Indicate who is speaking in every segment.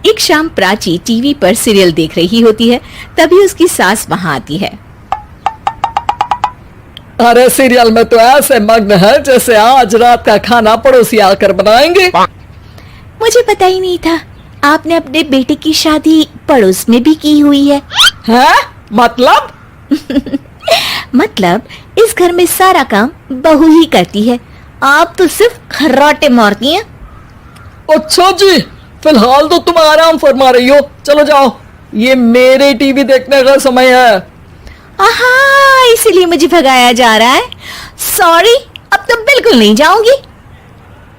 Speaker 1: एक शाम प्राची टीवी पर सीरियल देख रही होती है। तभी उसकी सास वहाँ आती है।
Speaker 2: अरे सीरियल में तो ऐसे मग्न है जैसे आज रात का खाना पड़ोसी आकर बनाएंगे।
Speaker 1: मुझे पता ही नहीं था आपने अपने बेटे की शादी पड़ोस में भी की हुई है।
Speaker 2: हैं? मतलब?
Speaker 1: मतलब इस घर में सारा काम बहू ही करती है, आप तो सिर्फ खर्राटे मारती हैं।
Speaker 2: अच्छा जी, फिलहाल तो तुम आराम फरमा रही हो, चलो जाओ, ये मेरे टीवी देखने का समय है।
Speaker 1: आहा, इसीलिए मुझे भगाया जा रहा है। सॉरी, अब तो बिल्कुल नहीं जाऊंगी।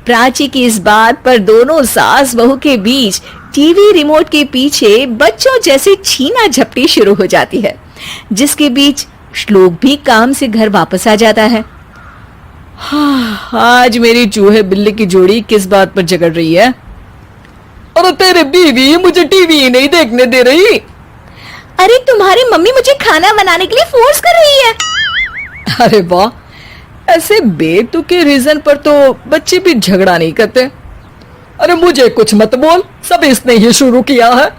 Speaker 1: प्राची की इस बात पर दोनों सास बहू के बीच टीवी रिमोट के पीछे बच्चों जैसे छीना झपटी शुरू हो जाती है, जिसके बीच श्लोक भी काम से घर वापस आ जाता है।
Speaker 2: आज मेरी चूहे बिल्ली की जोड़ी किस बात पर झगड़ रही है? अरे तेरे बीवी मुझे टीवी ही नहीं देखने दे रही।
Speaker 1: अरे तुम्हारी मम्मी मुझे खाना बनाने के लिए फोर्स कर रही है।
Speaker 2: अरे वाह, ऐसे बेतुके रीजन पर तो बच्चे भी झगड़ा नहीं करते। अरे मुझे कुछ मत बोल, सब इसने ही शुरू किया है।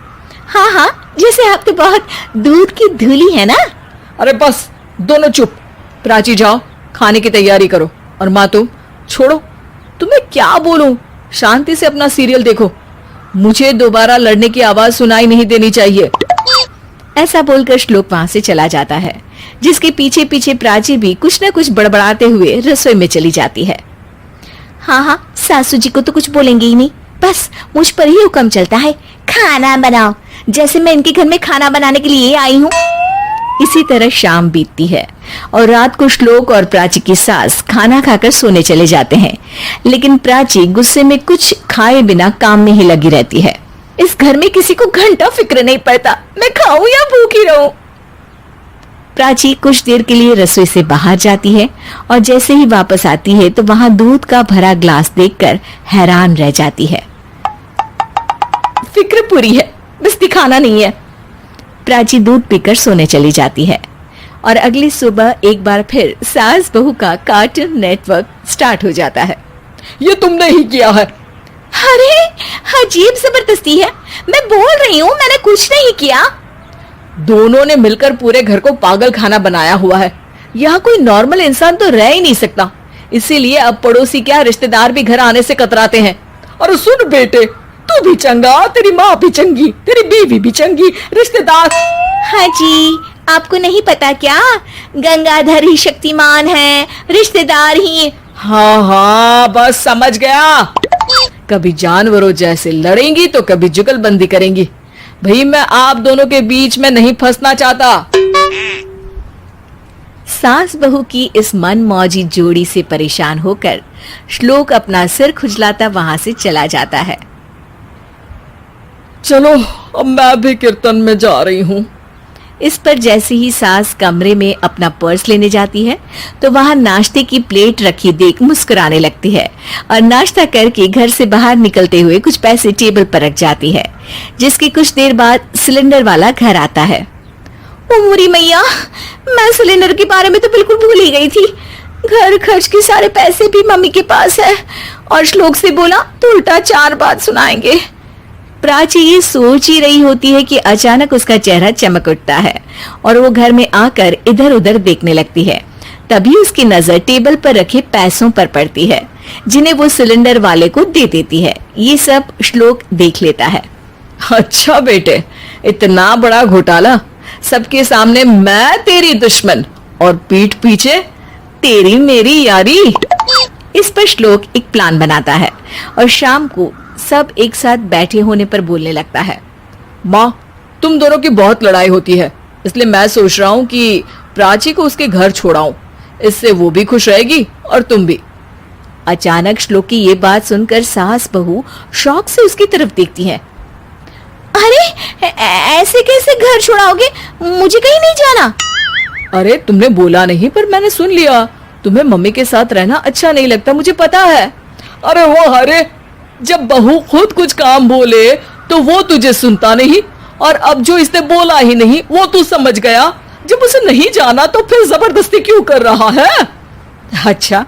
Speaker 1: हाँ हाँ, जैसे आप तो बहुत दूध की धूली है ना।
Speaker 2: अरे बस दोनों चुप। प्राची जाओ, खाने की तैयारी करो। और माँ तुम छोड़ो, तुम्हें क्या बोलूं, शांति से अपना सीरियल देखो, मुझे दोबारा लड़ने की आवाज सुनाई नहीं देनी चाहिए।
Speaker 1: ऐसा बोलकर श्लोक वहां से चला जाता है, जिसके पीछे पीछे प्राची भी कुछ न कुछ बड़बड़ाते हुए रसोई में चली जाती है। हाँ हाँ, सासू जी को तो कुछ बोलेंगे ही नहीं, बस मुझ पर ही हुक्म चलता है, खाना बनाओ, जैसे मैं इनके घर में खाना बनाने के लिए आई हूँ। इसी तरह शाम बीतती है और रात को श्लोक और प्राची की सास खाना खाकर सोने चले जाते हैं, लेकिन प्राची गुस्से में कुछ खाए बिना काम में ही लगी रहती है। इस घर में किसी को घंटा फिक्र नहीं पड़ता, मैं खाऊं या भूखी रहूं। प्राची कुछ देर के लिए रसोई से बाहर जाती है और जैसे ही वापस आती है तो वहां दूध का भरा ग्लास देखकर हैरान रह जाती है। फिक्र पूरी है, बस दिखाना नहीं है। प्राची दूध पीकर सोने चली जाती है और अगली सुबह एक बार फिर सास बहू का कार्टून नेटवर्क स्टार्ट हो जाता है।
Speaker 2: ये तुमने ही किया है।
Speaker 1: अरे अजीब जबरदस्ती है, मैं बोल रही हूँ मैंने कुछ नहीं किया।
Speaker 2: दोनों ने मिलकर पूरे घर को पागल खाना बनाया हुआ है। यहाँ कोई नॉर्मल इंसान तो रह ही नहीं सकता, इसीलिए अब पड़ोसी क्या रिश्तेदार भी घर आने से कतराते हैं। और सुन बेटे, तू भी चंगा, तेरी माँ भी चंगी, तेरी बीवी भी चंगी, रिश्तेदार।
Speaker 1: हाँ जी, आपको नहीं पता क्या, गंगाधर ही शक्तिमान है, रिश्तेदार ही।
Speaker 2: हाँ हाँ, बस समझ गया। कभी जानवरों जैसे लड़ेंगी तो कभी जुगलबंदी करेंगी। भाई मैं आप दोनों के बीच में नहीं फंसना चाहता।
Speaker 1: सास बहू की इस मनमौजी जोड़ी से परेशान होकर श्लोक अपना सिर खुजलाता वहां से चला जाता है।
Speaker 2: चलो अब मैं भी कीर्तन में जा रही हूँ।
Speaker 1: इस पर जैसे ही सास कमरे में अपना पर्स लेने जाती है तो वहां नाश्ते की प्लेट रखी देख मुस्कुराने लगती है और नाश्ता करके घर से बाहर निकलते हुए कुछ पैसे टेबल पर रख जाती है, जिसके कुछ देर बाद सिलेंडर वाला घर आता है। ओ मुरी मैया, मैं सिलेंडर के बारे में तो बिल्कुल भूल ही गई थी। घर खर्च के सारे पैसे भी मम्मी के पास है और श्लोक से बोला तो उल्टा 4 बात सुनाएंगे। प्राची ये सोच ही रही होती है कि अचानक उसका चेहरा चमक उठता है और वो घर में आकर इधर उधर देखने लगती है। तभी उसकी नजर टेबल पर रखे पैसों पर पड़ती है, जिन्हें वो सिलेंडर वाले को दे देती है। ये सब श्लोक देख लेता है।
Speaker 2: अच्छा बेटे, इतना बड़ा घोटाला, सबके सामने मैं तेरी दुश्मन और पीठ पीछे तेरी मेरी यारी।
Speaker 1: इस पर श्लोक एक प्लान बनाता है और शाम को सब एक साथ बैठे होने पर बोलने लगता है।
Speaker 2: माँ, तुम दोनों की बहुत लड़ाई होती है, इसलिए मैं सोच रहा हूँ कि प्राची को उसके घर छोड़ाऊं, इससे वो भी खुश रहेगी और तुम भी।
Speaker 1: अचानक श्लोक की ये बात सुनकर सास बहू शौक से उसकी तरफ देखती हैं। अरे ऐसे कैसे घर छोड़ाओगे, मुझे कहीं नहीं जाना।
Speaker 2: अरे तुमने बोला नहीं पर मैंने सुन लिया, तुम्हें मम्मी के साथ रहना अच्छा नहीं लगता, मुझे पता है। अरे वो अरे, जब बहू खुद कुछ काम बोले तो वो तुझे सुनता नहीं, और अब जो इसने बोला ही नहीं वो तू समझ गया। जब उसे नहीं जाना तो फिर जबरदस्ती क्यों कर रहा है?
Speaker 1: अच्छा,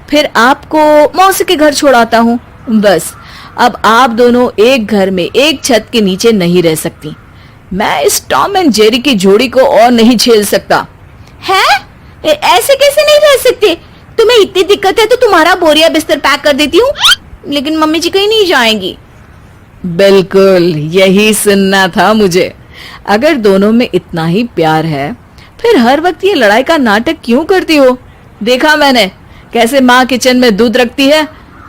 Speaker 1: फिर आपको मौसी के घर छोड़ाता हूँ, बस
Speaker 2: अब आप दोनों एक घर में एक छत के नीचे नहीं रह सकती। मैं इस टॉम एंड जेरी की जोड़ी को और नहीं झेल सकता।
Speaker 1: है? ऐसे कैसे नहीं रह सकते? तुम्हें इतनी दिक्कत है तो तुम्हारा बोरिया बिस्तर पैक कर देती हूँ, लेकिन मम्मी जी कहीं नहीं जाएंगी।
Speaker 2: बिल्कुल यही सुनना था मुझे। अगर दोनों में इतना ही प्यार है फिर हर वक्त ये लड़ाई का नाटक क्यों करती हो? देखा मैंने कैसे माँ किचन में दूध रखती है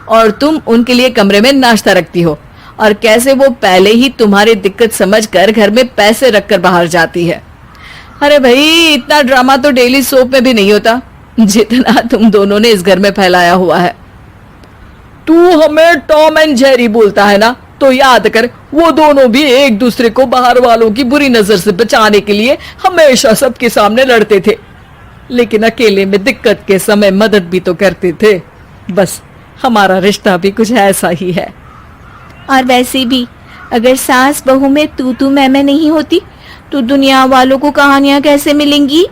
Speaker 2: और तुम उनके लिए कमरे में नाश्ता रखती हो, और कैसे वो पहले ही तुम्हारी दिक्कत समझकर घर में पैसे रखकर बाहर जाती है। अरे भाई, इतना ड्रामा तो डेली सोप में भी नहीं होता जितना तुम दोनों ने इस घर में फैलाया हुआ है। तू हमें टॉम एंड जेरी बोलता है ना, तो याद कर वो दोनों भी एक दूसरे को बाहर वालों की बुरी नजर से बचाने के लिए हमेशा सबके सामने लड़ते थे, लेकिन अकेले में दिक्कत के समय मदद भी तो करते थे। बस हमारा रिश्ता भी कुछ ऐसा ही है।
Speaker 1: और वैसे भी अगर सास बहू में तू मैं नहीं होती तो दुनिया वालों को कहानियां कैसे मिलेंगी?